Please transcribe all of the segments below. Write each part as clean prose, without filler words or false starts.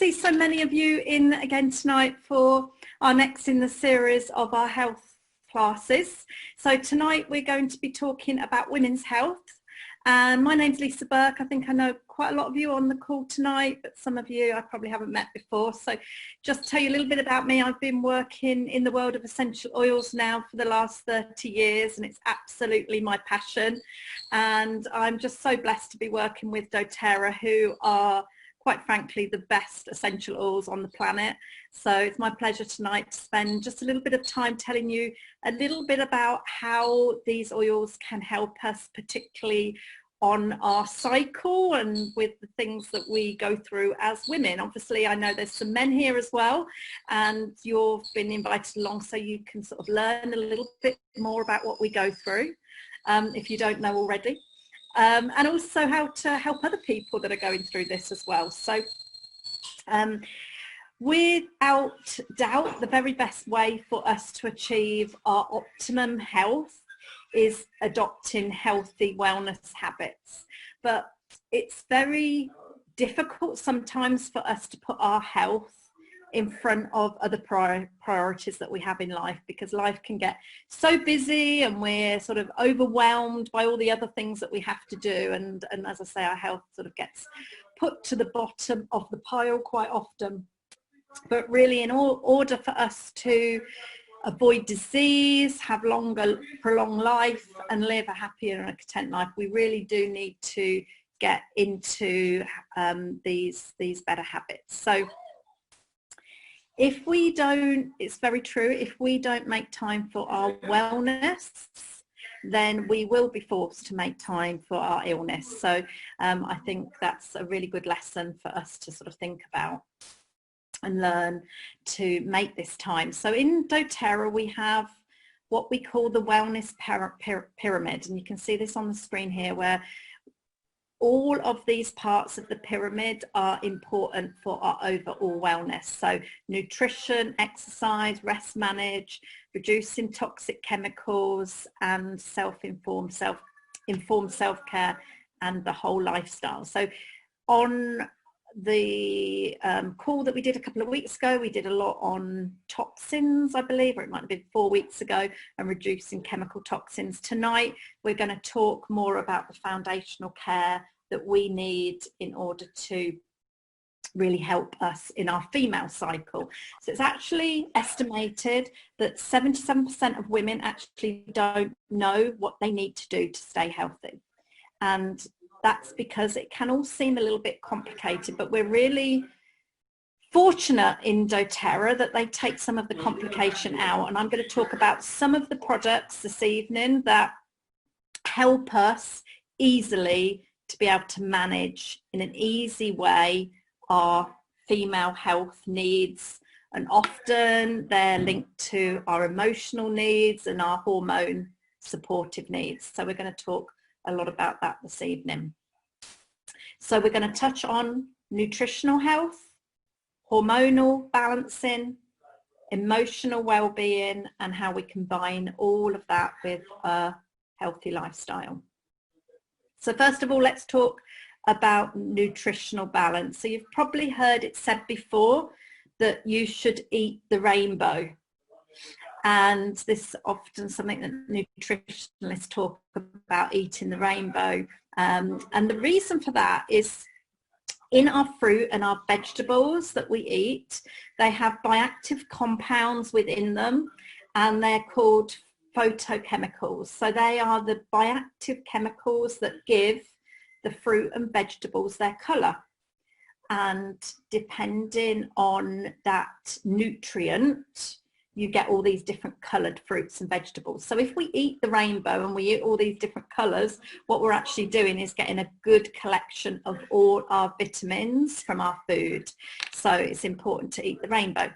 see so many of you in again tonight for our next in the series of our health classes. So tonight we're going to be talking about women's health. And my name's Lisa Burke. I think I know quite a lot of you on the call tonight, but some of you I probably haven't met before. So just to tell you a little bit about me, I've been working in the world of essential oils now for the last 30 years, and it's absolutely my passion. And I'm just so blessed to be working with doTERRA, who are quite frankly the best essential oils on the planet. So it's my pleasure tonight to spend just a little bit of time telling you a little bit about how these oils can help us, particularly on our cycle and with the things that we go through as women. Obviously I know there's some men here as well, and you've been invited along so you can sort of learn a little bit more about what we go through, if you don't know already. And also how to help other people that are going through this as well. So without doubt, the very best way for us to achieve our optimum health is adopting healthy wellness habits. But it's very difficult sometimes for us to put our health in front of other priorities that we have in life, because life can get so busy and we're sort of overwhelmed by all the other things that we have to do, and as I say, our health sort of gets put to the bottom of the pile quite often. But really, in order for us to avoid disease, have longer prolonged life and live a happier and a content life, we really do need to get into these better habits. So if we don't, it's very true, if we don't make time for our wellness, then we will be forced to make time for our illness. So I think that's a really good lesson for us to sort of think about and learn to make this time. So in doTERRA we have what we call the wellness pyramid, and you can see this on the screen here, where all of these parts of the pyramid are important for our overall wellness. So nutrition, exercise, rest manage, reducing toxic chemicals, and self-informed self-care, and the whole lifestyle. So on the call that we did a couple of weeks ago, we did a lot on toxins, I believe, or it might have been 4 weeks ago, and reducing chemical toxins. Tonight we're going to talk more about the foundational care that we need in order to really help us in our female cycle. So it's actually estimated that 77% of women actually don't know what they need to do to stay healthy, and that's because it can all seem a little bit complicated, but we're really fortunate in doTERRA that they take some of the complication out. And I'm going to talk about some of the products this evening that help us easily to be able to manage in an easy way our female health needs. And often they're linked to our emotional needs and our hormone supportive needs. So we're going to talk a lot about that this evening. So we're going to touch on nutritional health, hormonal balancing, emotional well-being, and how we combine all of that with a healthy lifestyle. So first of all, let's talk about nutritional balance. So you've probably heard it said before that you should eat the rainbow. And this is often something that nutritionists talk about, eating the rainbow. And the reason for that is in our fruit and our vegetables that we eat, they have bioactive compounds within them, and they're called phytochemicals. So they are the bioactive chemicals that give the fruit and vegetables their colour. And depending on that nutrient, you get all these different coloured fruits and vegetables. So if we eat the rainbow and we eat all these different colours, what we're actually doing is getting a good collection of all our vitamins from our food. So it's important to eat the rainbow.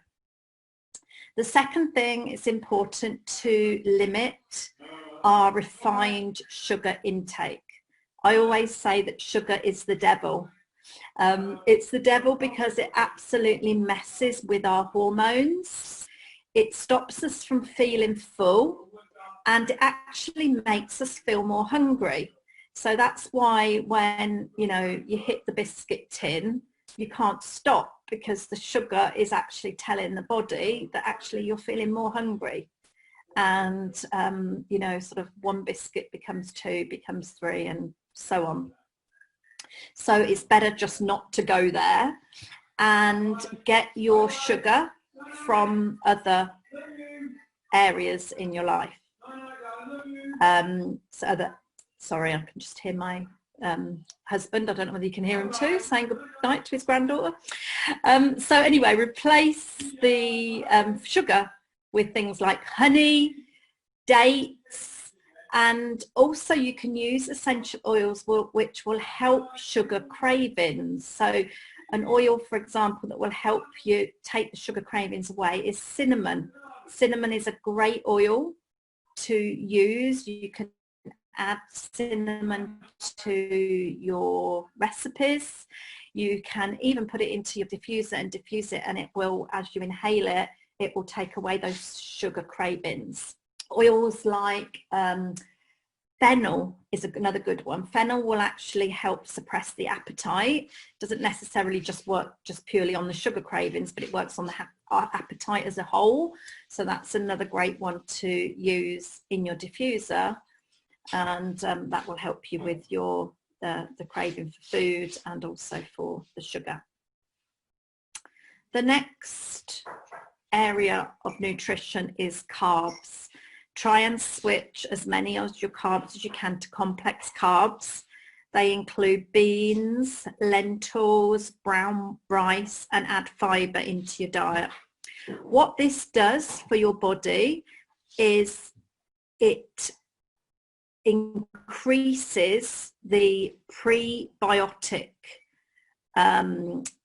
The second thing, it's important to limit our refined sugar intake. I always say that sugar is the devil. It's the devil because it absolutely messes with our hormones. It stops us from feeling full, and it actually makes us feel more hungry. So that's why when, you know, you hit the biscuit tin, you can't stop because the sugar is actually telling the body that actually you're feeling more hungry. And, you know, sort of one biscuit becomes two, becomes three, and so on. So it's better just not to go there, and get your sugar from other areas in your life. Sorry, I can just hear my husband, I don't know whether you can hear him too, saying good night to his granddaughter. So anyway, replace the sugar with things like honey, dates, and also you can use essential oils which will help sugar cravings. So an oil, for example, that will help you take the sugar cravings away is cinnamon. Cinnamon is a great oil to use. You can add cinnamon to your recipes. You can even put it into your diffuser and diffuse it, and it will, as you inhale it, it will take away those sugar cravings. Oils like fennel is another good one. Fennel will actually help suppress the appetite. Doesn't necessarily just work just purely on the sugar cravings, but it works on the appetite as a whole. So that's another great one to use in your diffuser, and that will help you with your the craving for food and also for the sugar. The next area of nutrition is carbs. Try and switch as many of your carbs as you can to complex carbs. They include beans, lentils, brown rice, and add fiber into your diet. What this does for your body is it increases the prebiotic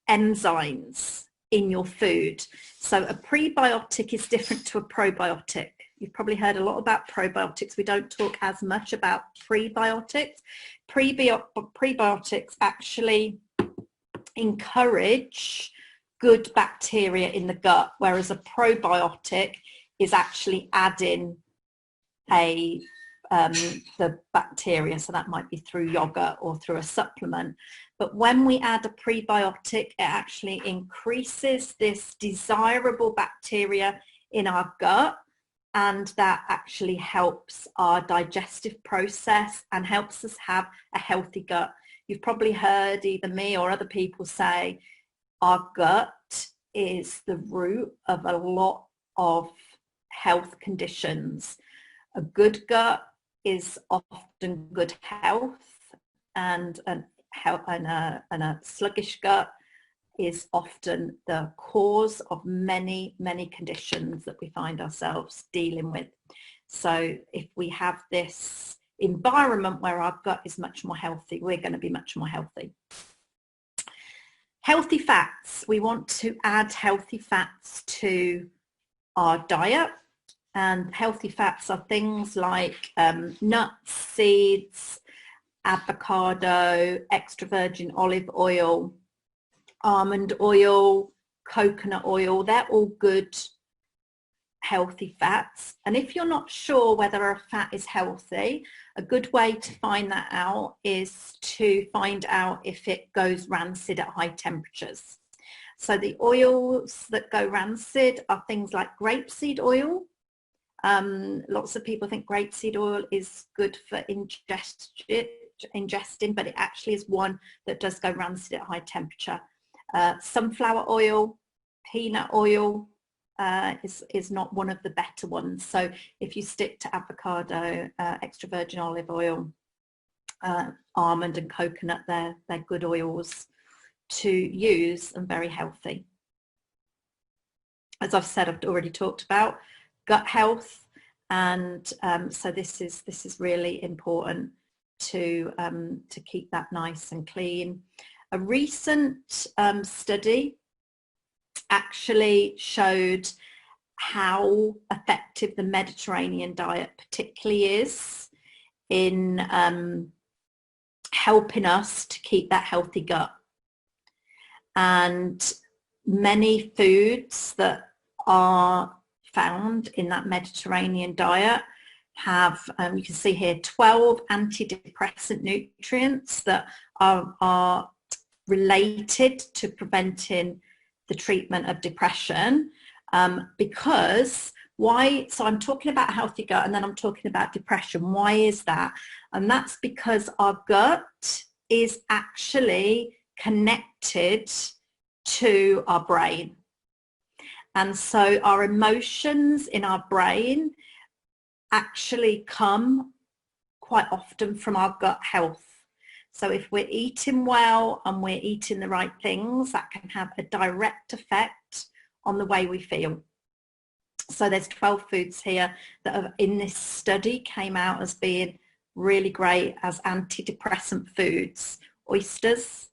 enzymes in your food. So a prebiotic is different to a probiotic. You've probably heard a lot about probiotics. We don't talk as much about prebiotics. Prebiotics actually encourage good bacteria in the gut, whereas a probiotic is actually adding the bacteria. So that might be through yogurt or through a supplement. But when we add a prebiotic, it actually increases this desirable bacteria in our gut, and that actually helps our digestive process and helps us have a healthy gut. You've probably heard either me or other people say our gut is the root of a lot of health conditions. A good gut is often good health, and a sluggish gut is often the cause of many, many conditions that we find ourselves dealing with. So if we have this environment where our gut is much more healthy, we're going to be much more healthy. Healthy fats. We want to add healthy fats to our diet. And healthy fats are things like nuts, seeds, avocado, extra virgin olive oil, almond oil, coconut oil. They're all good healthy fats. And if you're not sure whether a fat is healthy, a good way to find that out is to find out if it goes rancid at high temperatures. So the oils that go rancid are things like grapeseed oil. Lots of people think grapeseed oil is good for ingesting, but it actually is one that does go rancid at high temperature. Sunflower oil, peanut oil is not one of the better ones. So if you stick to avocado, extra virgin olive oil, almond and coconut, they're good oils to use and very healthy. As I've said, I've already talked about gut health, and so this is really important to keep that nice and clean. A recent study actually showed how effective the Mediterranean diet particularly is in helping us to keep that healthy gut. And many foods that are found in that Mediterranean diet have, you can see here, 12 antidepressant nutrients that are related to preventing the treatment of depression, because why? So I'm talking about healthy gut and then I'm talking about depression. Why is that? And that's because our gut is actually connected to our brain. And so our emotions in our brain actually come quite often from our gut health. So if we're eating well and we're eating the right things, that can have a direct effect on the way we feel. So there's 12 foods here that are in this study came out as being really great as antidepressant foods. Oysters,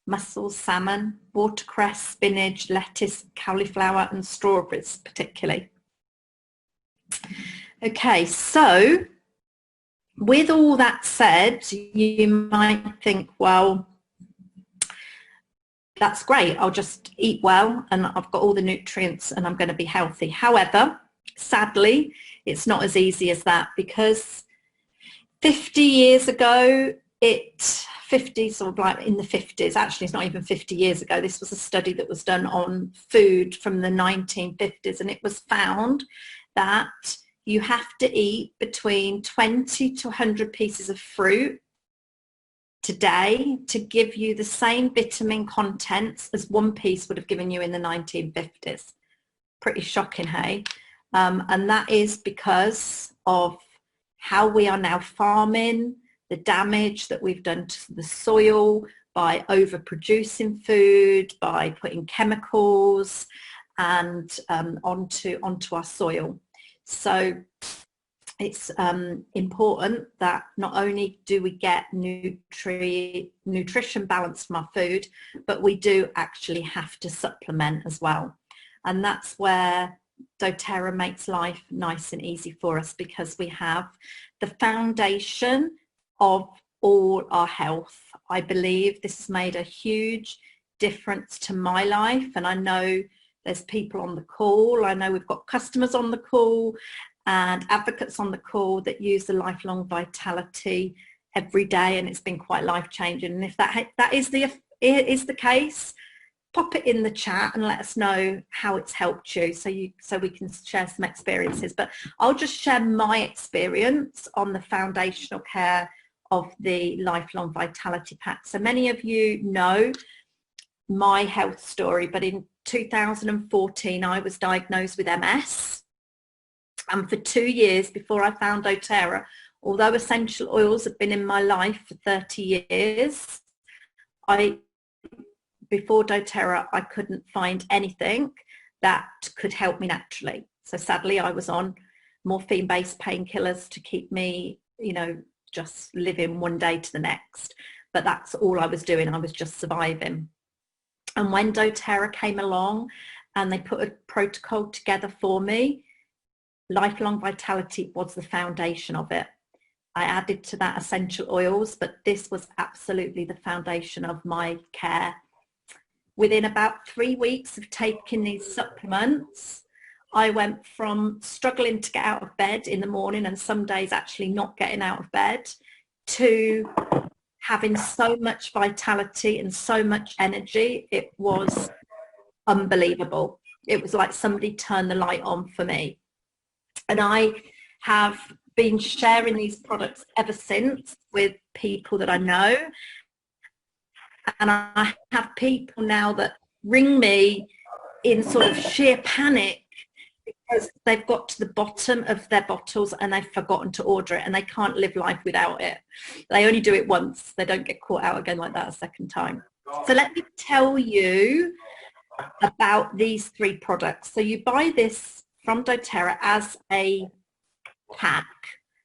mussels, salmon, watercress, spinach, lettuce, cauliflower and strawberries particularly. Okay, so with all that said, you might think, well, that's great. I'll just eat well and I've got all the nutrients and I'm going to be healthy. However, sadly, it's not as easy as that, because 50 years ago, 50, sort of like in the 50s, actually it's not even 50 years ago, this was a study that was done on food from the 1950s, and it was found that you have to eat between 20 to 100 pieces of fruit today to give you the same vitamin contents as one piece would have given you in the 1950s. Pretty shocking, hey? And that is because of how we are now farming, the damage that we've done to the soil by overproducing food, by putting chemicals and onto our soil. So it's important that not only do we get nutrition balance from our food, but we do actually have to supplement as well. And that's where doTERRA makes life nice and easy for us, because we have the foundation of all our health. I believe this has made a huge difference to my life, and I know there's people on the call. I know we've got customers on the call and advocates on the call that use the Lifelong Vitality every day, and it's been quite life-changing. And if that is the case, pop it in the chat and let us know how it's helped you, so we can share some experiences. But I'll just share my experience on the foundational care of the Lifelong Vitality Pack. So many of you know my health story, but in 2014 I was diagnosed with MS, and for 2 years before I found doTERRA, although essential oils have been in my life for 30 years, before doTERRA I couldn't find anything that could help me naturally. So sadly I was on morphine-based painkillers to keep me, just living one day to the next, but that's all I was doing. I was just surviving. And when doTERRA came along and they put a protocol together for me, Lifelong Vitality was the foundation of it. I added to that essential oils, but this was absolutely the foundation of my care. Within about 3 weeks of taking these supplements, I went from struggling to get out of bed in the morning, and some days actually not getting out of bed, to having so much vitality and so much energy. It was unbelievable. It was like somebody turned the light on for me. And I have been sharing these products ever since with people that I know. And I have people now that ring me in sort of sheer panic because they've got to the bottom of their bottles and they've forgotten to order it, and they can't live life without it. They only do it once. They don't get caught out again like that a second time. So let me tell you about these 3 products. So you buy this from doTERRA as a pack.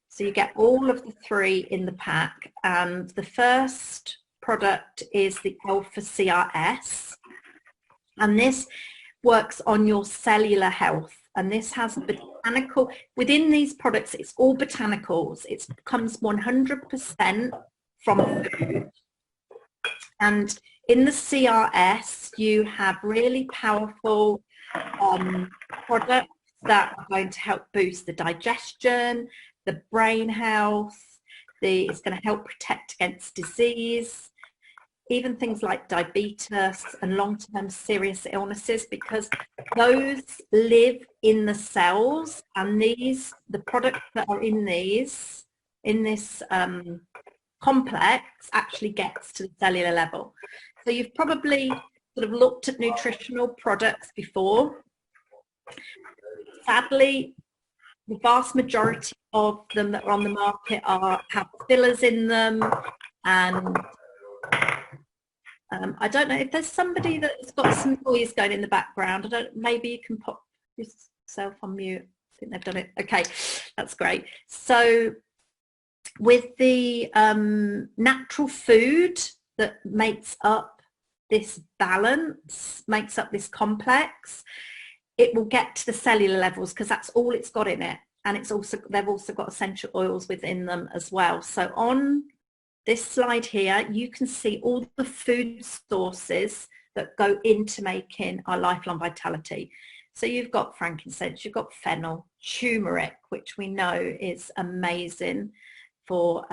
So you get all of the 3 in the pack. And the first product is the Alpha CRS. And this works on your cellular health. And this has botanical, within these products, it's all botanicals. It comes 100% from food. And in the CRS, you have really powerful products that are going to help boost the digestion, the brain health, it's going to help protect against disease. even things like diabetes and long-term serious illnesses, because those live in the cells, and the products that are in this complex actually gets to the cellular level. So you've probably sort of looked at nutritional products before. Sadly, the vast majority of them that are on the market have fillers in them, and I don't know if there's somebody that's got some noise going in the background. Maybe you can pop yourself on mute. I think they've done it. Okay, that's great. So with the natural food that makes up this balance, makes up this complex, it will get to the cellular levels because that's all it's got in it. And they've also got essential oils within them as well. So on this slide here, you can see all the food sources that go into making our lifelong vitality. So you've got frankincense, you've got fennel, turmeric, which we know is amazing for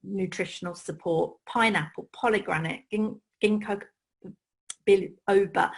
nutritional support, pineapple, pomegranate, ginkgo biloba,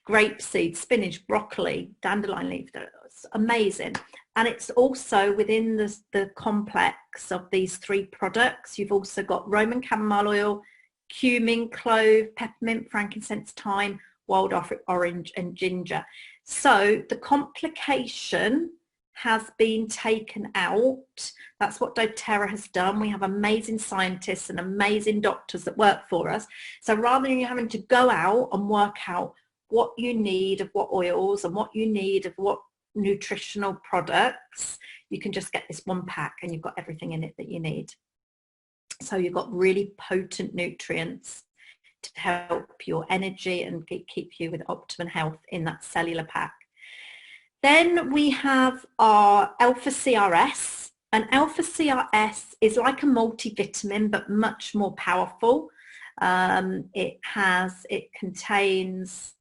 grapeseed, spinach, broccoli, dandelion leaf. That's amazing. And it's also within the complex of these 3 products. You've also got Roman chamomile oil, cumin, clove, peppermint, frankincense, thyme, wild orange and ginger. So the complication has been taken out. That's what doTERRA has done. We have amazing scientists and amazing doctors that work for us. So rather than you having to go out and work out what you need of what oils and what you need of what nutritional products, you can just get this one pack and you've got everything in it that you need. So you've got really potent nutrients to help your energy and keep you with optimum health in that cellular pack. Then we have our Alpha CRS, and Alpha CRS is like a multivitamin but much more powerful. It contains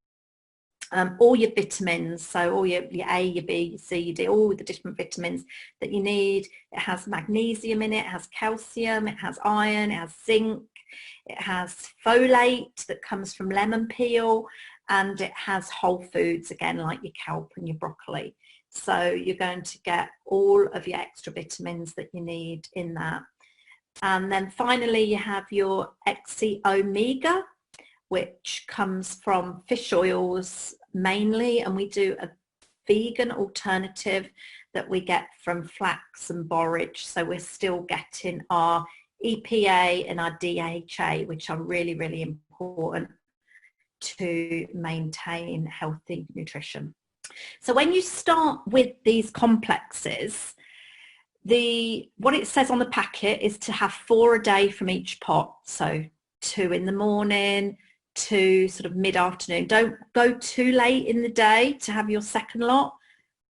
all your vitamins, so all your A, your B, your C, your D, all the different vitamins that you need. It has magnesium in it, it has calcium, it has iron, it has zinc, it has folate that comes from lemon peel, and it has whole foods, again, like your kelp and your broccoli. So you're going to get all of your extra vitamins that you need in that. And then finally, you have your Exi Omega, which comes from fish oils mainly, and we do a vegan alternative that we get from flax and borage. So we're still getting our EPA and our DHA, which are really, really important to maintain healthy nutrition. So when you start with these complexes, what it says on the packet is to have 4 a day from each pot. So 2 in the morning, 2 sort of mid-afternoon. Don't go too late in the day to have your second lot,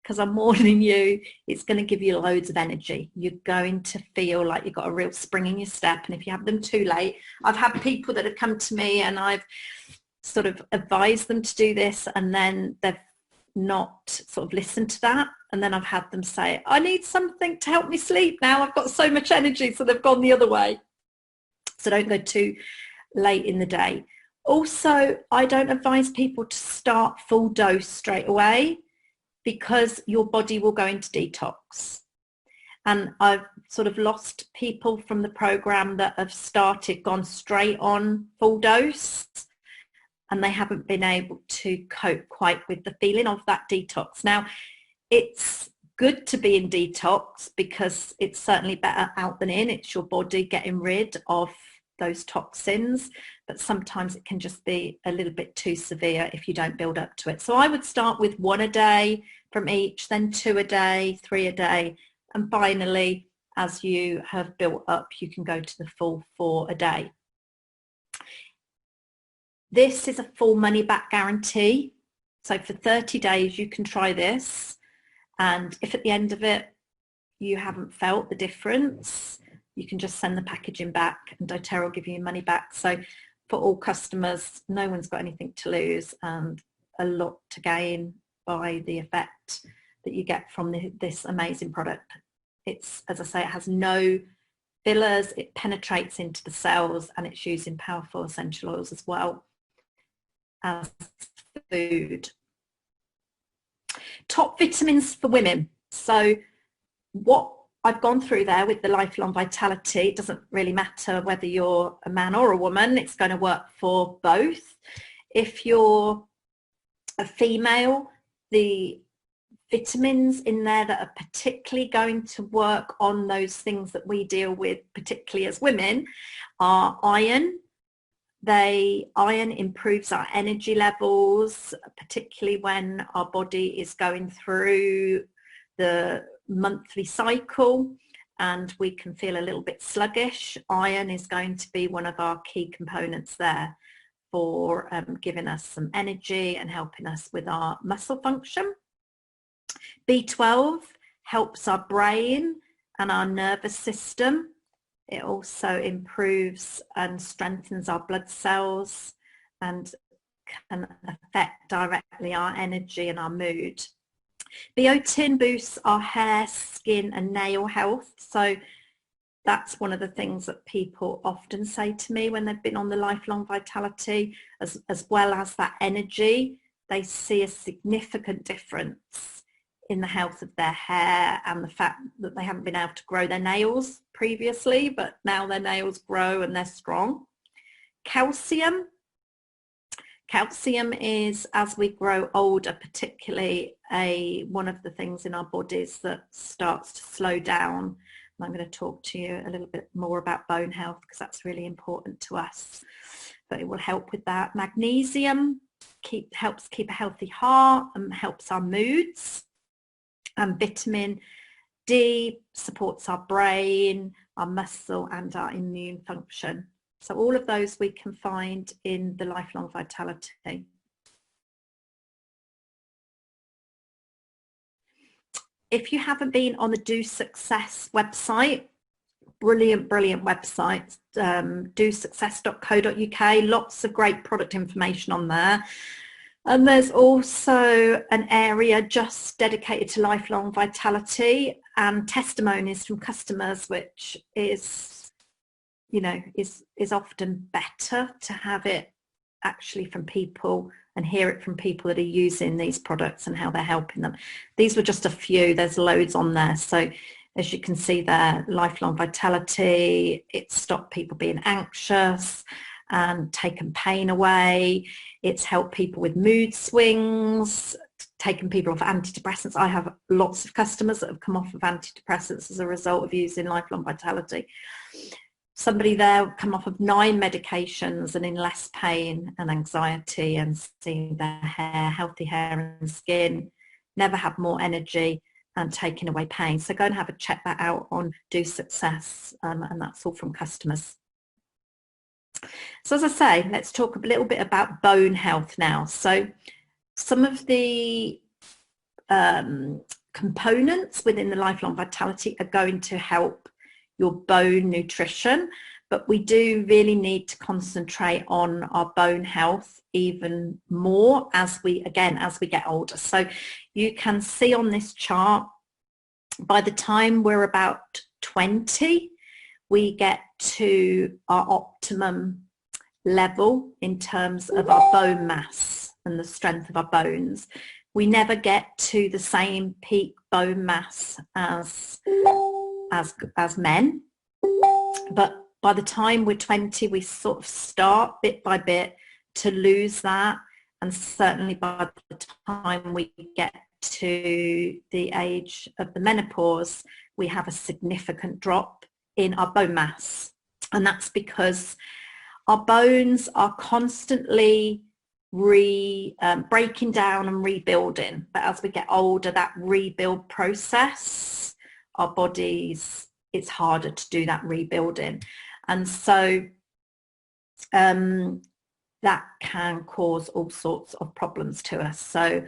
because I'm warning you, it's going to give you loads of energy. You're going to feel like you've got a real spring in your step. And if you have them too late, I've had people that have come to me and I've sort of advised them to do this, and then they've not sort of listened to that. And then I've had them say, I need something to help me sleep now. I've got so much energy. So they've gone the other way. So don't go too late in the day. Also, I don't advise people to start full dose straight away, because your body will go into detox. And I've sort of lost people from the program that have gone straight on full dose, and they haven't been able to cope quite with the feeling of that detox. Now, it's good to be in detox because it's certainly better out than in. It's your body getting rid of those toxins, but sometimes it can just be a little bit too severe if you don't build up to it. So I would start with 1 a day from each, then 2 a day, 3 a day, and finally, as you have built up, you can go to the full 4 a day. This is a full money back guarantee. So for 30 days, you can try this. And if at the end of it, you haven't felt the difference, you can just send the packaging back and doTERRA will give you your money back. So for all customers, no one's got anything to lose and a lot to gain by the effect that you get from this amazing product. It's, as I say, it has no fillers, it penetrates into the cells, and it's used in powerful essential oils as well as food. Top vitamins for women. So what I've gone through there with the lifelong vitality, it doesn't really matter whether you're a man or a woman, it's going to work for both. If you're a female, the vitamins in there that are particularly going to work on those things that we deal with, particularly as women, are iron. Iron improves our energy levels, particularly when our body is going through the monthly cycle and we can feel a little bit sluggish. Iron is going to be one of our key components there for giving us some energy and helping us with our muscle function. B12 helps our brain and our nervous system. It also improves and strengthens our blood cells and can affect directly our energy and our mood. Biotin boosts our hair, skin and nail health. So that's one of the things that people often say to me when they've been on the lifelong vitality, as well as that energy. They see a significant difference in the health of their hair and the fact that they haven't been able to grow their nails previously, but now their nails grow and they're strong. Calcium. Calcium is, as we grow older, particularly one of the things in our bodies that starts to slow down. And I'm going to talk to you a little bit more about bone health because that's really important to us, but it will help with that. Magnesium helps keep a healthy heart and helps our moods. And vitamin D supports our brain, our muscle and our immune function. So all of those we can find in the lifelong vitality. If you haven't been on the Do Success website, brilliant website, dosuccess.co.uk, lots of great product information on there. And there's also an area just dedicated to lifelong vitality and testimonies from customers, which is, you know, is often better to have it actually from people and hear it from people that are using these products and how they're helping them. These were just a few, there's loads on there. So as you can see there, lifelong vitality, it stopped people being anxious and taken pain away. It's helped people with mood swings, taken people off antidepressants. I have lots of customers that have come off of antidepressants as a result of using lifelong vitality. Somebody there come off of 9 medications and in less pain and anxiety and seeing their hair, healthy hair and skin, never had more energy and taking away pain. So go and have a check that out on Do Success, and that's all from customers. So as I say, let's talk a little bit about bone health now. So some of the components within the lifelong vitality are going to help your bone nutrition, but we do really need to concentrate on our bone health even more as we get older. So you can see on this chart, by the time we're about 20, we get to our optimum level in terms of our bone mass and the strength of our bones. We never get to the same peak bone mass as men, but by the time we're 20, we sort of start bit by bit to lose that, and certainly by the time we get to the age of the menopause, we have a significant drop in our bone mass. And that's because our bones are constantly breaking down and rebuilding, but as we get older, that rebuild process, our bodies, it's harder to do that rebuilding, and so that can cause all sorts of problems to us. So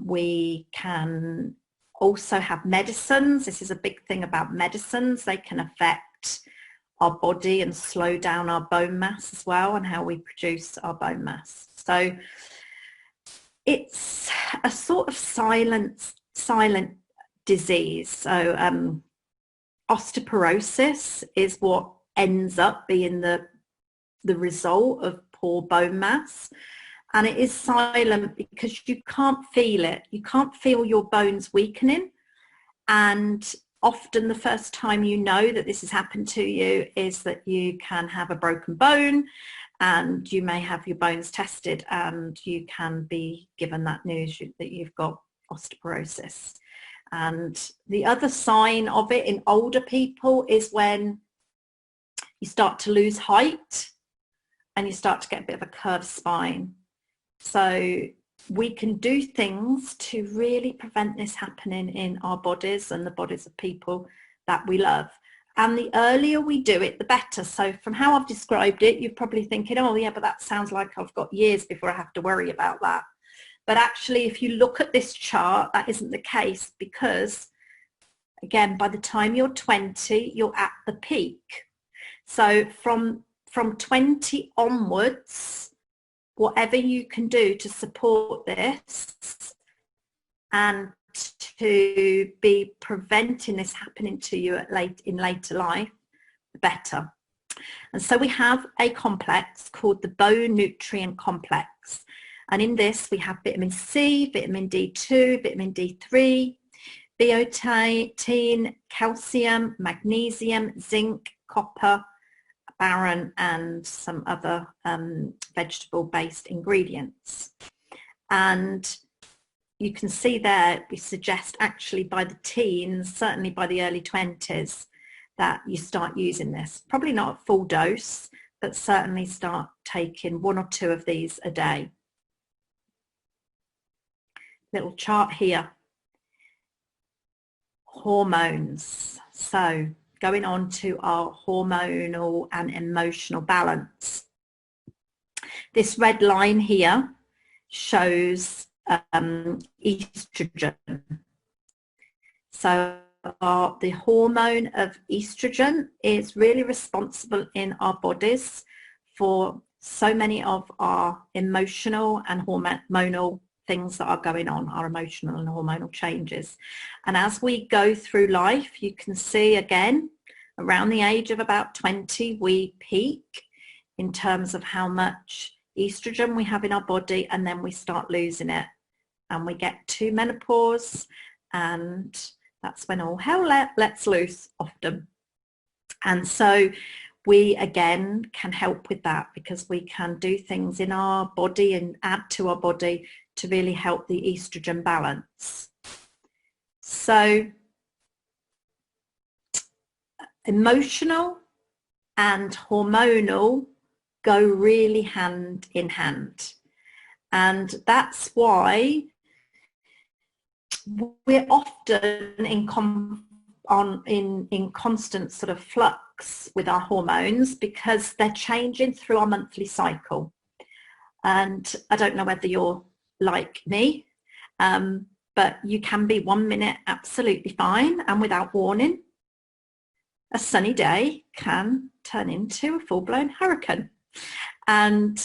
we can also have medicines. This is a big thing about medicines. They can affect our body and slow down our bone mass as well, and how we produce our bone mass. So it's a sort of silent disease. So Osteoporosis is what ends up being the result of poor bone mass. And it is silent because you can't feel it. You can't feel your bones weakening. And often the first time you know that this has happened to you is that you can have a broken bone, and you may have your bones tested and you can be given that news that you've got osteoporosis. And the other sign of it in older people is when you start to lose height and you start to get a bit of a curved spine. So we can do things to really prevent this happening in our bodies and the bodies of people that we love. And the earlier we do it, the better. So from how I've described it, you're probably thinking, oh yeah, but that sounds like I've got years before I have to worry about that. But actually, if you look at this chart, that isn't the case, because again, by the time you're 20, you're at the peak. So from 20 onwards, whatever you can do to support this and to be preventing this happening to you in later life, the better. And so we have a complex called the bone nutrient complex. And in this, we have vitamin C, vitamin D2, vitamin D3, biotin, calcium, magnesium, zinc, copper, iron, and some other vegetable-based ingredients. And you can see there, we suggest actually by the teens, certainly by the early 20s, that you start using this. Probably not at full dose, but certainly start taking 1 or 2 of these a day. Little chart here. Hormones. So going on to our hormonal and emotional balance. This red line here shows estrogen. So the hormone of estrogen is really responsible in our bodies for so many of our emotional and hormonal things that are going on, our emotional and hormonal changes. And as we go through life, you can see again, around the age of about 20, we peak in terms of how much estrogen we have in our body, and then we start losing it. And we get to menopause, and that's when all hell lets loose often. And so we again can help with that, because we can do things in our body and add to our body to really help the estrogen balance. So emotional and hormonal go really hand in hand. And that's why we're often in constant sort of flux with our hormones, because they're changing through our monthly cycle. And I don't know whether you're like me, but you can be 1 minute absolutely fine, and without warning, a sunny day can turn into a full-blown hurricane. And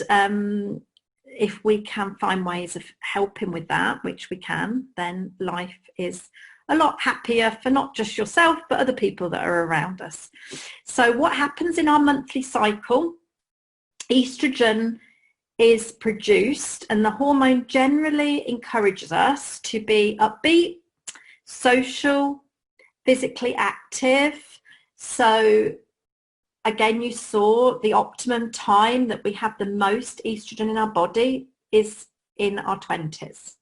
if we can find ways of helping with that, which we can, then life is a lot happier for not just yourself, but other people that are around us. So what happens in our monthly cycle? Estrogen is produced, and the hormone generally encourages us to be upbeat, social, physically active. So again, you saw the optimum time that we have the most estrogen in our body is in our 20s.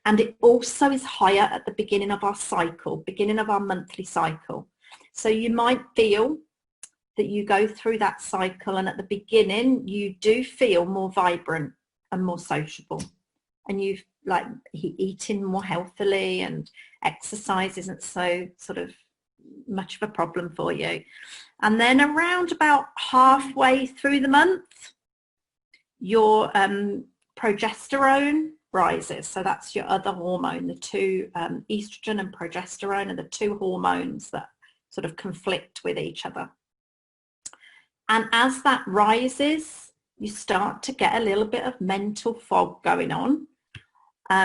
And it also is higher at the beginning of our cycle, beginning of our monthly cycle. So you might feel that you go through that cycle, and at the beginning you do feel more vibrant and more sociable, and you've like eating more healthily, and exercise isn't so sort of much of a problem for you. And then around about halfway through the month, your progesterone rises. So that's your other hormone. The two, estrogen and progesterone, are the two hormones that sort of conflict with each other. And as that rises, you start to get a little bit of mental fog going on.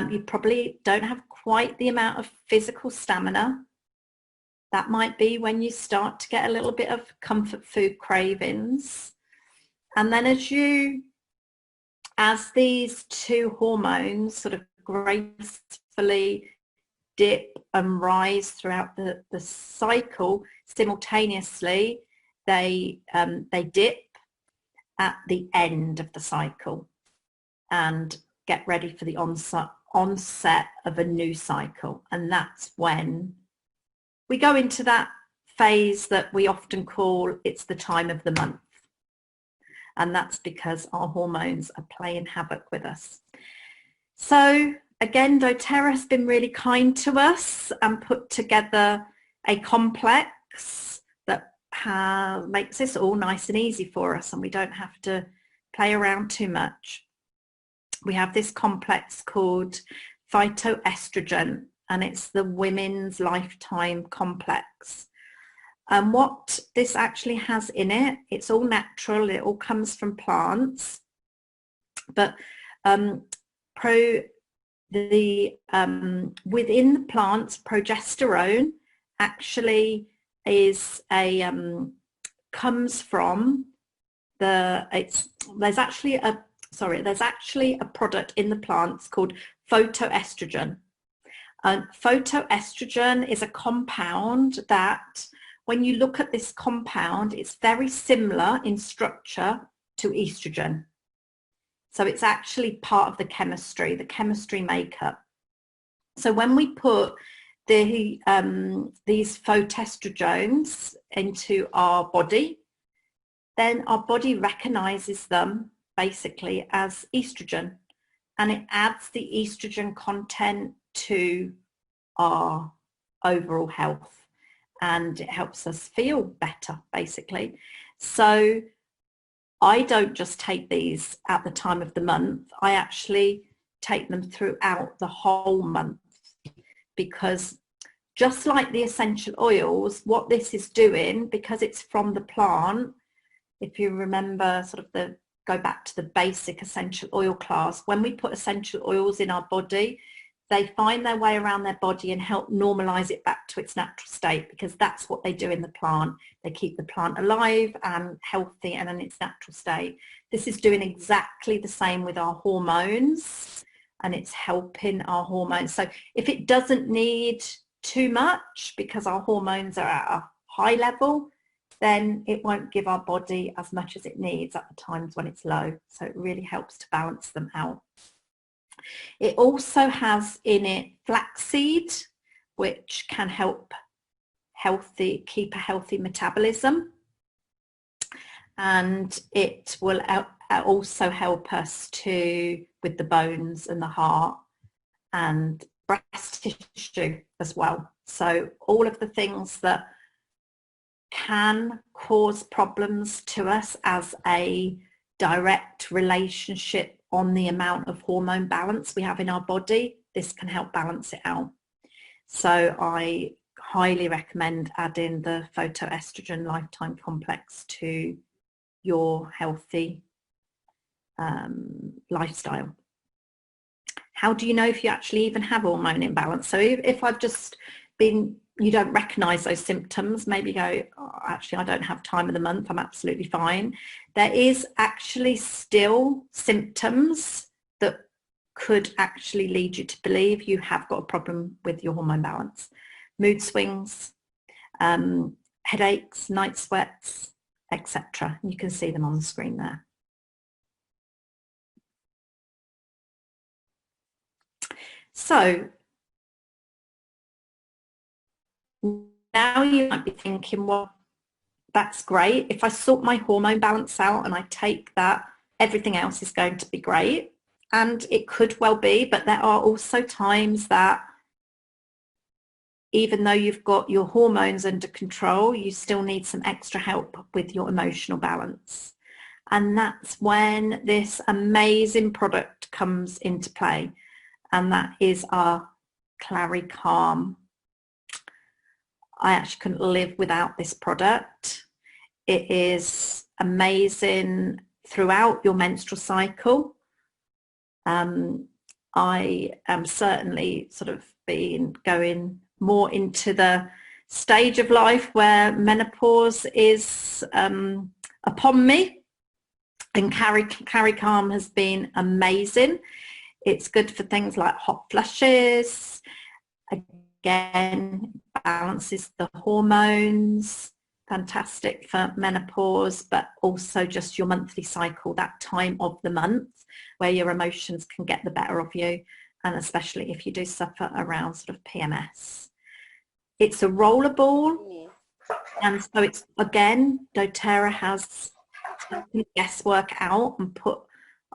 You probably don't have quite the amount of physical stamina That might be when you start to get a little bit of comfort food cravings. And then as these two hormones sort of gracefully dip and rise throughout the cycle simultaneously, they dip at the end of the cycle and get ready for the onset of a new cycle. And that's when we go into that phase that we often call it's the time of the month. And that's because our hormones are playing havoc with us. So again, doTERRA has been really kind to us and put together a complex that makes this all nice and easy for us, and we don't have to play around too much. We have this complex called phytoestrogen, and it's the Women's Lifetime Complex. And what this actually has in it, it's all natural, it all comes from plants, but within the plants, progesterone actually is comes from there's actually a product in the plants called phytoestrogen. Phytoestrogen is a compound that, when you look at this compound, it's very similar in structure to estrogen. So it's actually part of the chemistry makeup. So when we put these phytoestrogens into our body, then our body recognizes them basically as estrogen, and it adds the estrogen content to our overall health, and it helps us feel better basically. So I don't just take these at the time of the month, I actually take them throughout the whole month, because just like the essential oils, what this is doing, because it's from the plant, if you remember go back to the basic essential oil class, when we put essential oils in our body, they find their way around their body and help normalize it back to its natural state, because that's what they do in the plant. They keep the plant alive and healthy and in its natural state. This is doing exactly the same with our hormones, and it's helping our hormones. So if it doesn't need too much because our hormones are at a high level, then it won't give our body as much as it needs at the times when it's low. So it really helps to balance them out. It also has in it flaxseed, which can help keep a healthy metabolism, and it will also help us with the bones and the heart and breast tissue as well. So all of the things that can cause problems to us as a direct relationship on the amount of hormone balance we have in our body, this can help balance it out. So I highly recommend adding the phytoestrogen lifetime complex to your healthy lifestyle. How do you know if you actually even have hormone imbalance? So if I've just been, you don't recognize those symptoms, maybe go, oh, actually I don't have time of the month, I'm absolutely fine. There is actually still symptoms that could actually lead you to believe you have got a problem with your hormone balance. Mood swings, headaches, night sweats, etc. You can see them on the screen there. So now you might be thinking, well, that's great. If I sort my hormone balance out and I take that, everything else is going to be great. And it could well be, but there are also times that even though you've got your hormones under control, you still need some extra help with your emotional balance. And that's when this amazing product comes into play. And that is our Calm. I actually couldn't live without this product. It is amazing throughout your menstrual cycle. I am certainly sort of been going more into the stage of life where menopause is upon me, and Carry Calm has been amazing. It's good for things like hot flushes. Again, balances the hormones. Fantastic for menopause, but also just your monthly cycle, that time of the month where your emotions can get the better of you, and especially if you do suffer around sort of PMS. It's a roller ball, and so it's, again, doTERRA has taken guesswork out and put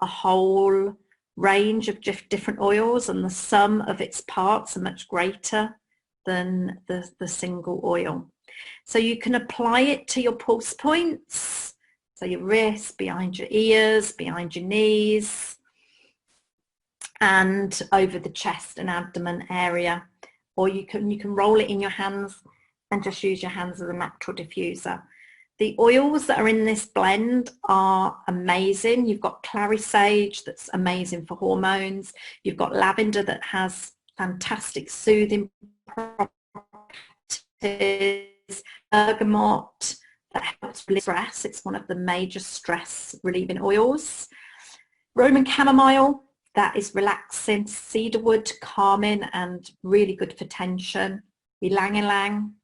a whole range of different oils, and the sum of its parts are much greater than the single oil. So you can apply it to your pulse points, so your wrists, behind your ears, behind your knees, and over the chest and abdomen area. Or you can roll it in your hands and just use your hands as a natural diffuser. The oils that are in this blend are amazing. You've got clary sage, that's amazing for hormones. You've got lavender that has fantastic soothing properties. Bergamot that helps relieve stress. It's one of the major stress relieving oils. Roman chamomile, that is relaxing. Cedarwood, calming and really good for tension. Ylang ylang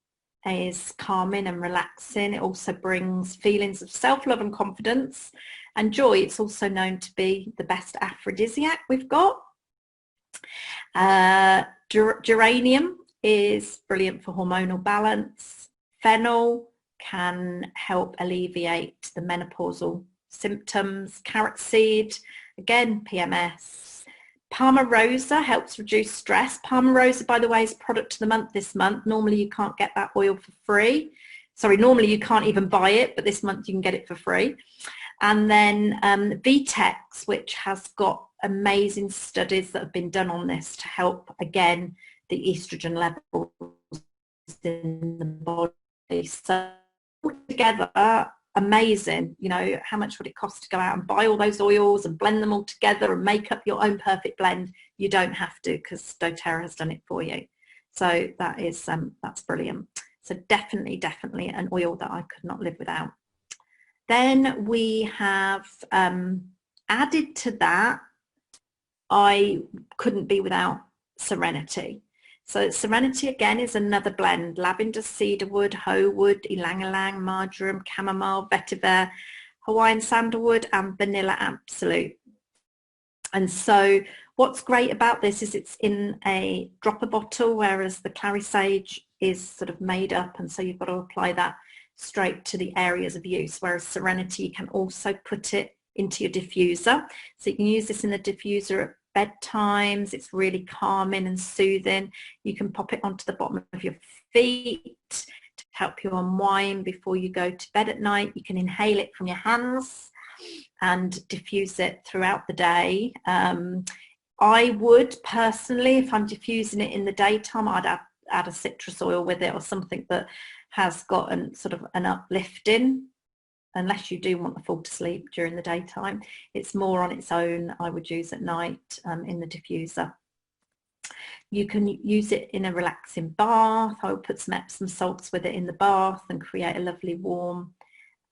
is calming and relaxing. It also brings feelings of self-love and confidence and joy. It's also known to be the best aphrodisiac we've got. Geranium is brilliant for hormonal balance. Fennel can help alleviate the menopausal symptoms. Carrot seed, again, PMS. Palmarosa helps reduce stress. Palmarosa, by the way, is product of the month this month. Normally you can't get that oil for free. Sorry, normally you can't even buy it, but this month you can get it for free. And then Vitex, which has got amazing studies that have been done on this to help, again, the estrogen levels in the body. So altogether, amazing. You know, how much would it cost to go out and buy all those oils and blend them all together and make up your own perfect blend? You don't have to, because doTERRA has done it for you. So that is that's brilliant. So definitely an oil that I could not live without. Then we have added to that, I couldn't be without Serenity. So Serenity, again, is another blend. Lavender, cedarwood, hoewood, ylang ylang, marjoram, chamomile, vetiver, Hawaiian sandalwood and vanilla absolute. And so what's great about this is it's in a dropper bottle, whereas the clary sage is sort of made up, and so you've got to apply that straight to the areas of use, whereas Serenity, you can also put it into your diffuser. So you can use this in the diffuser at bedtimes. It's really calming and soothing. You can pop it onto the bottom of your feet to help you unwind before you go to bed at night. You can inhale it from your hands and diffuse it throughout the day. I would personally, if I'm diffusing it in the daytime, I'd add a citrus oil with it, or something that has got an sort of an uplifting, unless you do want to fall to sleep during the daytime. It's more on its own, I would use at night in the diffuser. You can use it in a relaxing bath. I would put some Epsom salts with it in the bath and create a lovely warm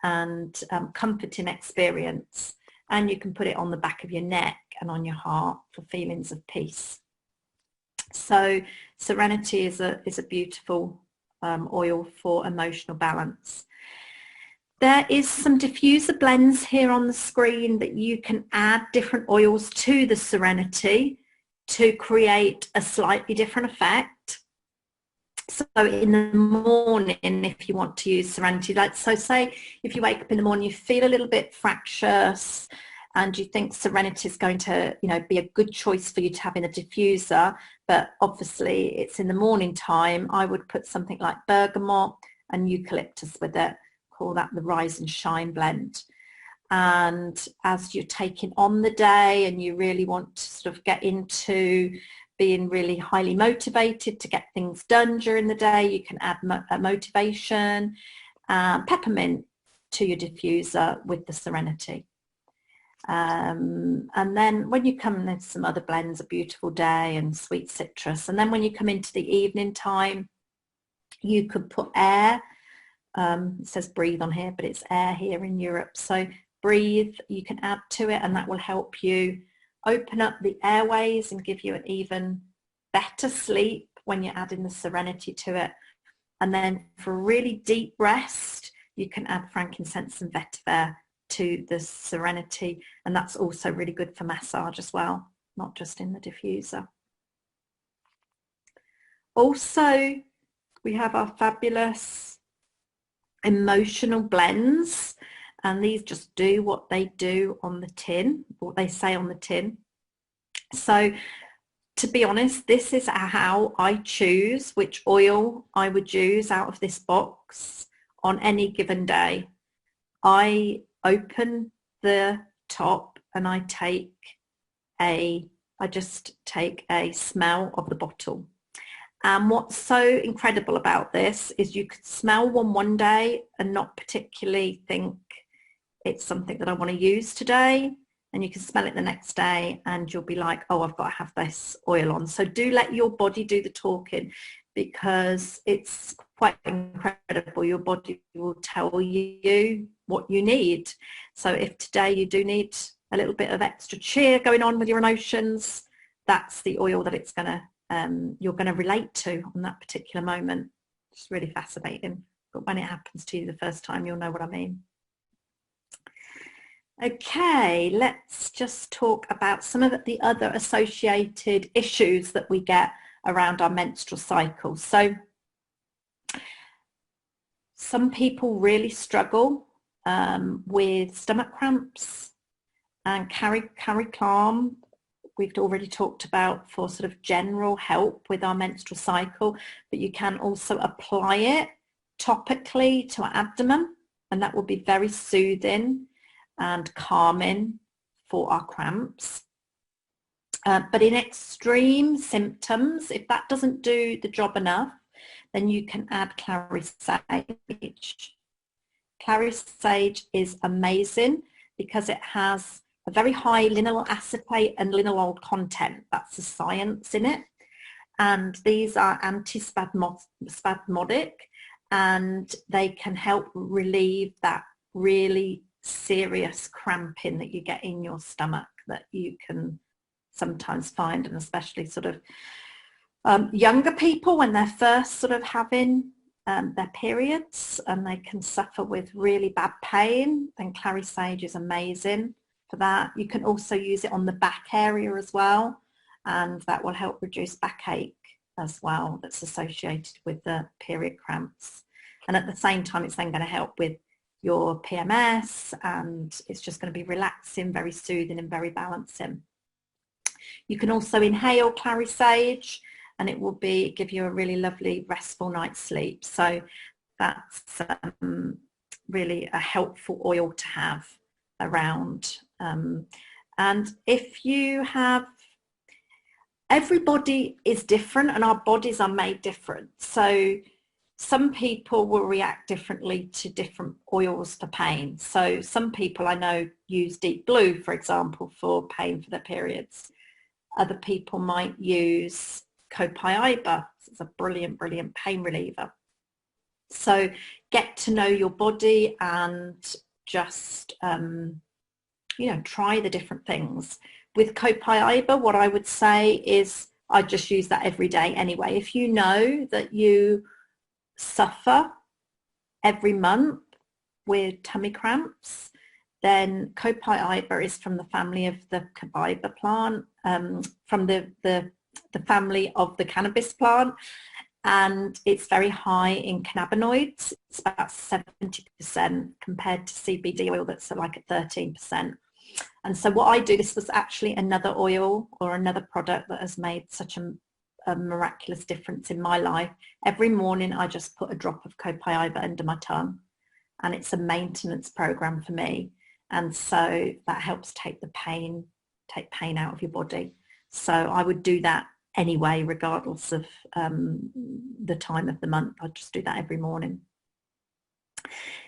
and comforting experience. And you can put it on the back of your neck and on your heart for feelings of peace. So Serenity is a beautiful oil for emotional balance. There is some diffuser blends here on the screen that you can add different oils to the Serenity to create a slightly different effect. So in the morning, if you want to use Serenity, like, so say if you wake up in the morning, you feel a little bit fractious and you think Serenity is going to, you know, be a good choice for you to have in a diffuser, but obviously it's in the morning time, I would put something like bergamot and eucalyptus with it. Call that the Rise and Shine blend. And as you're taking on the day and you really want to sort of get into being really highly motivated to get things done during the day, you can add motivation, peppermint to your diffuser with the Serenity. And then when you come, there's some other blends, A Beautiful Day and Sweet Citrus. And then when you come into the evening time, You could put air, it says breathe on here, but it's air here in Europe. So breathe, you can add to it, and that will help you open up the airways and give you an even better sleep when you're adding the Serenity to it. And then for a really deep rest, you can add frankincense and vetiver to the Serenity, and that's also really good for massage as well, not just in the diffuser. Also, we have our fabulous emotional blends, and these just do what they do on the tin, what they say on the tin. So to be honest, this is how I choose which oil I would use out of this box on any given day. I open the top and I just take a smell of the bottle. And what's so incredible about this is you could smell one day and not particularly think it's something that I want to use today, and you can smell it the next day and you'll be like, oh, I've got to have this oil on. So do let your body do the talking, because it's quite incredible. Your body will tell you what you need. So if today you do need a little bit of extra cheer going on with your emotions, that's the oil that it's going to you're going to relate to on that particular moment. It's really fascinating, but when it happens to you the first time, you'll know what I mean. Okay, let's just talk about some of the other associated issues that we get around our menstrual cycle. So some people really struggle with stomach cramps, and Carrie Calm we've already talked about for sort of general help with our menstrual cycle, but you can also apply it topically to our abdomen, and that will be very soothing and calming for our cramps. But in extreme symptoms, if that doesn't do the job enough, then you can add clary sage. Clary sage is amazing because it has a very high linalool acetate and linalool content. That's the science in it. And these are antispasmodic, and they can help relieve that really serious cramping that you get in your stomach that you can sometimes find, and especially sort of younger people when they're first sort of having their periods, and they can suffer with really bad pain, then clary sage is amazing for that. You can also use it on the back area as well, and that will help reduce backache as well that's associated with the period cramps. And at the same time, it's then going to help with your PMS, and it's just going to be relaxing, very soothing and very balancing. You can also inhale clary sage, and it will give you a really lovely restful night's sleep. So that's really a helpful oil to have around. And if you have, everybody is different and our bodies are made different. So some people will react differently to different oils for pain. So some people I know use deep blue, for example, for pain for their periods. Other people might use copaiba. It's a brilliant, brilliant pain reliever. So get to know your body and just, try the different things. With copaiba, what I would say is I just use that every day anyway. If you know that you suffer every month with tummy cramps, then copaiba is from the family of the copaiba plant, from the family of the cannabis plant, and it's very high in cannabinoids. It's about 70% compared to CBD oil that's like at 13%. And so what I do, this was actually another oil or another product that has made such a miraculous difference in my life. Every morning I just put a drop of copaiba under my tongue, and it's a maintenance program for me. And so that helps take pain out of your body. So I would do that anyway, regardless of the time of the month. I'd just do that every morning.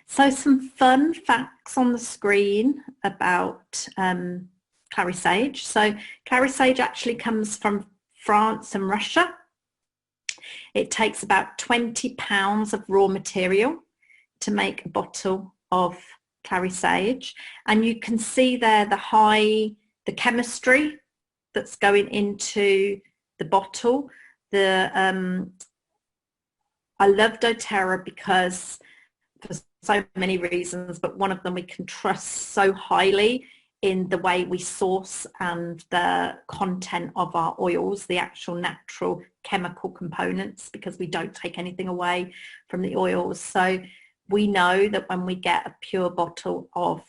So some fun facts on the screen about clary sage. So clary sage actually comes from France and Russia. It takes about 20 pounds of raw material to make a bottle of clary sage, and you can see there the chemistry that's going into the bottle. I love doTERRA because for so many reasons, but one of them, we can trust so highly in the way we source and the content of our oils, the actual natural chemical components, because we don't take anything away from the oils. So we know that when we get a pure bottle of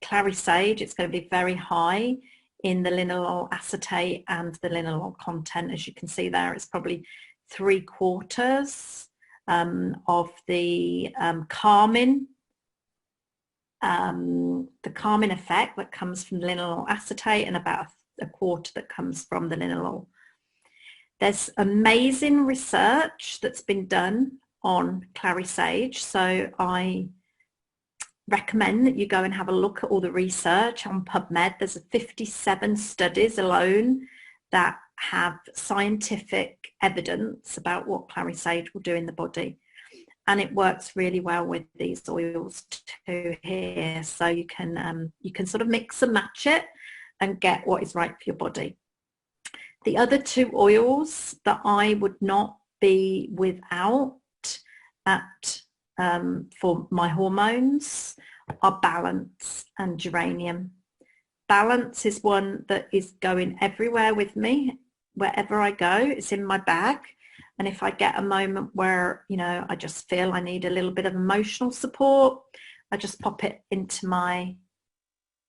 clary sage, it's going to be very high in the linalool acetate and the linalool content. As you can see there, it's probably 3/4 of the calming effect that comes from the linalool acetate, and about a quarter that comes from the linalool. There's amazing research that's been done on clary sage, so I recommend that you go and have a look at all the research on PubMed. There's 57 studies alone that have scientific evidence about what clary sage will do in the body, and it works really well with these oils too here. So you can sort of mix and match it and get what is right for your body. The other two oils that I would not be without for my hormones are Balance and Geranium. Balance is one that is going everywhere with me. Wherever I go, it's in my bag. And if I get a moment where, you know, I just feel I need a little bit of emotional support, I just pop it into my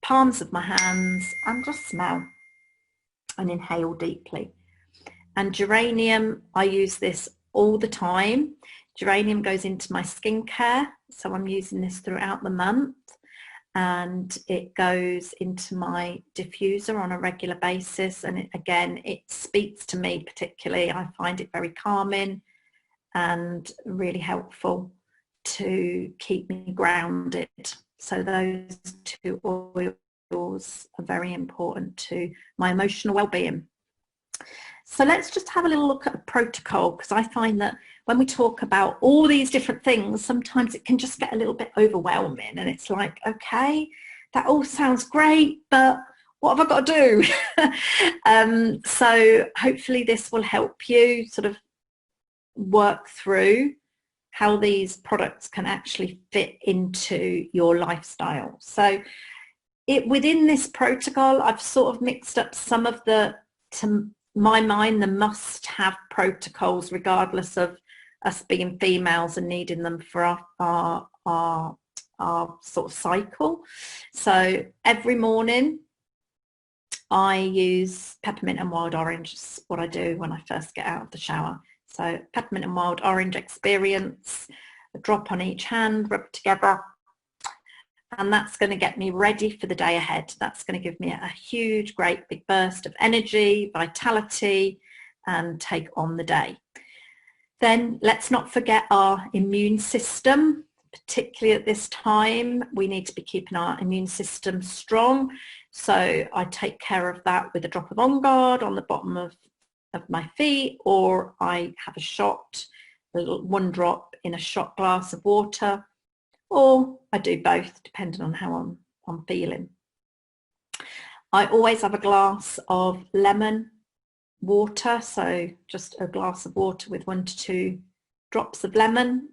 palms of my hands and just smell and inhale deeply. And Geranium, I use this all the time. Geranium goes into my skincare, so I'm using this throughout the month, and it goes into my diffuser on a regular basis. And it speaks to me particularly. I find it very calming and really helpful to keep me grounded. So those two oils are very important to my emotional well-being. So let's just have a little look at a protocol, because I find that when we talk about all these different things, sometimes it can just get a little bit overwhelming, and it's like, okay, that all sounds great, but what have I got to do? So hopefully this will help you sort of work through how these products can actually fit into your lifestyle. So within this protocol, I've sort of mixed up some of to my mind, the must-have protocols, regardless of us being females and needing them for our sort of cycle. So every morning I use peppermint and wild orange. It's what I do when I first get out of the shower. So peppermint and wild orange experience, a drop on each hand, rub together, and that's going to get me ready for the day ahead. That's going to give me a huge, great big burst of energy, vitality, and take on the day. Then let's not forget our immune system. Particularly at this time, we need to be keeping our immune system strong. So I take care of that with a drop of On Guard on the bottom of my feet, or I have a shot, one drop in a shot glass of water, or I do both depending on how I'm feeling. I always have a glass of lemon water, so just a glass of water with 1 to 2 drops of lemon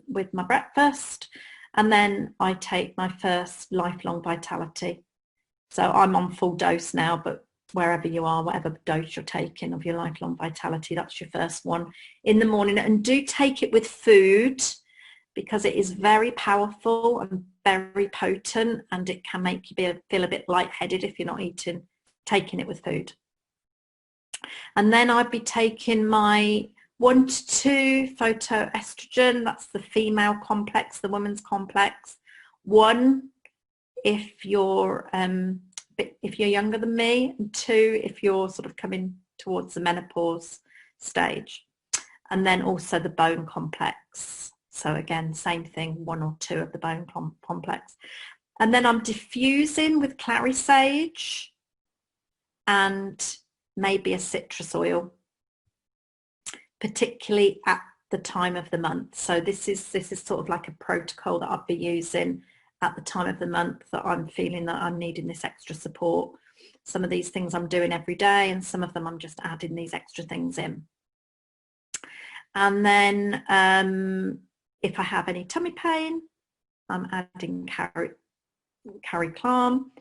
with my breakfast, and then I take my first lifelong vitality. So I'm on full dose now, but wherever you are, whatever dose you're taking of your lifelong vitality, that's your first one in the morning. And do take it with food, because it is very powerful and very potent, and it can make you feel a bit lightheaded if you're not taking it with food. And then I'd be taking my 1 to 2 phytoestrogen. That's the female complex, the woman's complex. 1 if you're younger than me, and 2 if you're sort of coming towards the menopause stage. And then also the bone complex. So again, same thing, 1 or 2 of the bone complex. And then I'm diffusing with clary sage and maybe a citrus oil. particularly at the time of the month. So this is sort of like a protocol that I'll be using at the time of the month that I'm feeling that I'm needing this extra support. Some of these things I'm doing every day, and some of them I'm just adding these extra things in. And then if I have any tummy pain, I'm adding Carrie Calm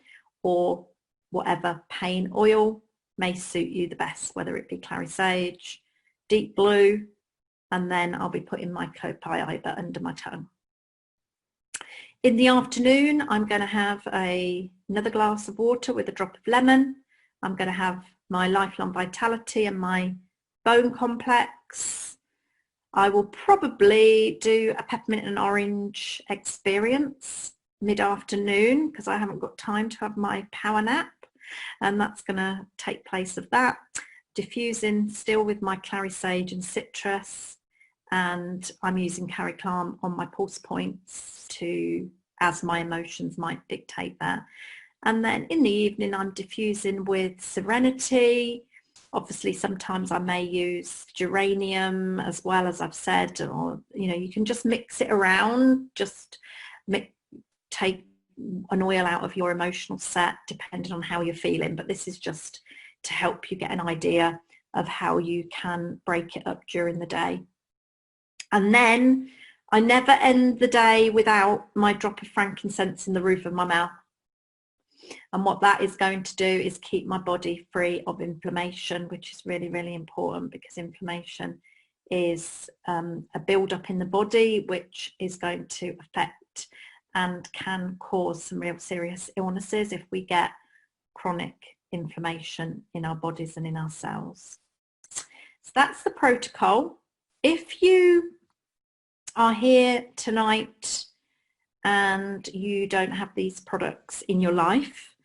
or whatever pain oil may suit you the best, whether it be clary sage, deep blue, and then I'll be putting my copaiba under my tongue. In the afternoon, I'm going to have another glass of water with a drop of lemon. I'm going to have my Lifelong Vitality and my bone complex. I will probably do a peppermint and orange experience mid-afternoon because I haven't got time to have my power nap, and that's going to take place of that. Diffusing still with my clary sage and citrus, and I'm using Carrie Calm on my pulse points as my emotions might dictate that. And then in the evening I'm diffusing with Serenity. Obviously sometimes I may use geranium as well, as I've said, or you can just mix it around, just take an oil out of your emotional set depending on how you're feeling, but this is just to help you get an idea of how you can break it up during the day. And then I never end the day without my drop of frankincense in the roof of my mouth. And what that is going to do is keep my body free of inflammation, which is really, really important, because inflammation is a build-up in the body, which is going to affect and can cause some real serious illnesses if we get chronic inflammation in our bodies and in our cells. So that's the protocol. If you are here tonight and you don't have these products in your life,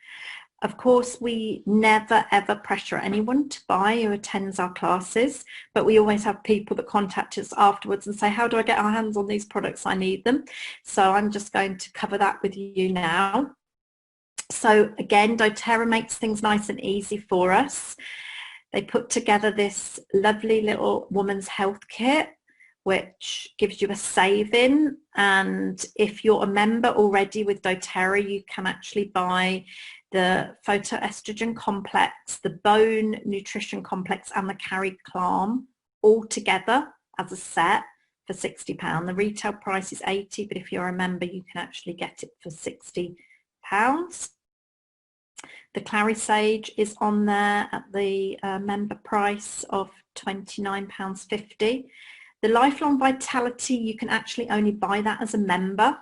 of course we never ever pressure anyone to buy who attends our classes, but we always have people that contact us afterwards and say, how do I get our hands on these products? I need them. So I'm just going to cover that with you now. So again, doTERRA makes things nice and easy for us. They put together this lovely little woman's health kit, which gives you a saving. And if you're a member already with doTERRA, you can actually buy the phytoestrogen complex, the bone nutrition complex, and the Carrie Calm all together as a set for £60. The retail price is £80, but if you're a member, you can actually get it for £60. The clary sage is on there at the member price of £29.50. The Lifelong Vitality, you can actually only buy that as a member.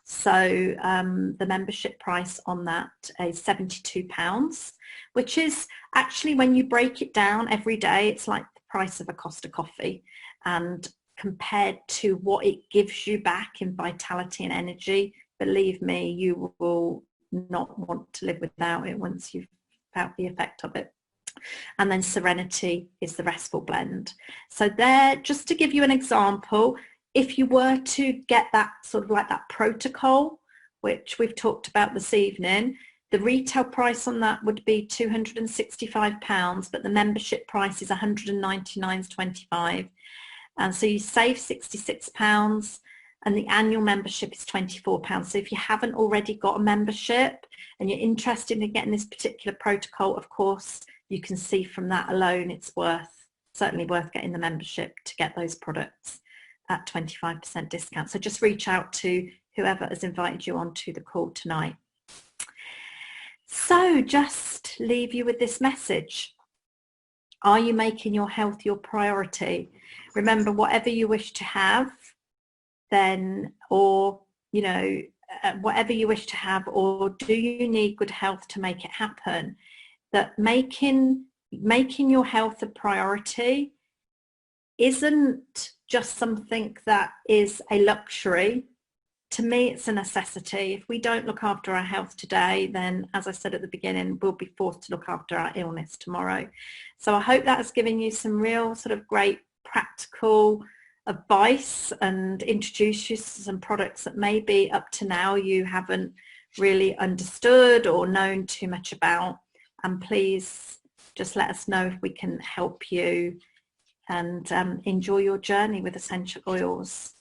So the membership price on that is £72, which is actually, when you break it down every day, it's like the price of a Costa coffee. And compared to what it gives you back in vitality and energy, believe me, you will not want to live without it once you've felt the effect of it. And then Serenity is the restful blend. So there, just to give you an example, if you were to get that sort of like that protocol, which we've talked about this evening, the retail price on that would be £265, but the membership price is £199.25. And so you save £66, and the annual membership is £24. So if you haven't already got a membership and you're interested in getting this particular protocol, of course, you can see from that alone, it's certainly worth getting the membership to get those products at 25% discount. So just reach out to whoever has invited you onto the call tonight. So just leave you with this message. Are you making your health your priority? Remember, whatever you wish to have, then, or, whatever you wish to have, or do you need good health to make it happen? That making your health a priority isn't just something that is a luxury. To me, it's a necessity. If we don't look after our health today, then, as I said at the beginning, we'll be forced to look after our illness tomorrow. So I hope that has given you some real sort of great practical advice and introduced you to some products that maybe up to now you haven't really understood or known too much about. And please just let us know if we can help you and enjoy your journey with essential oils.